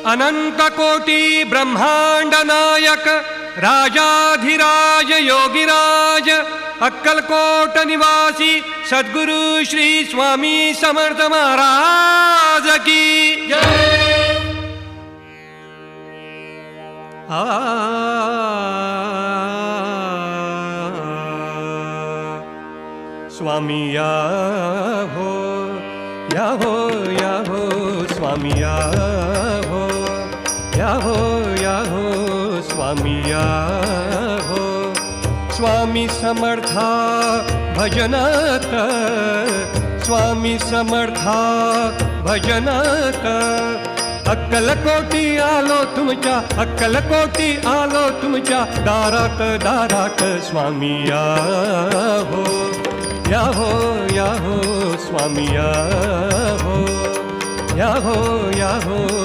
अनंत कोटी ब्रह्मांड नायक राजाधिराज योगिराज अक्कलकोट निवासी सद्गुरु श्री स्वामी समर्थ महाराज की जय। स्वामी या हो स्वामी या हो स्वामी या हो। स्वामी समर्था भजनात स्वामी समर्था भजनात अक्कलकोटी आलो तुमच्या अक्कलकोटी आलो तुमच्या दारात दारात स्वामी या हो स्वामी या हो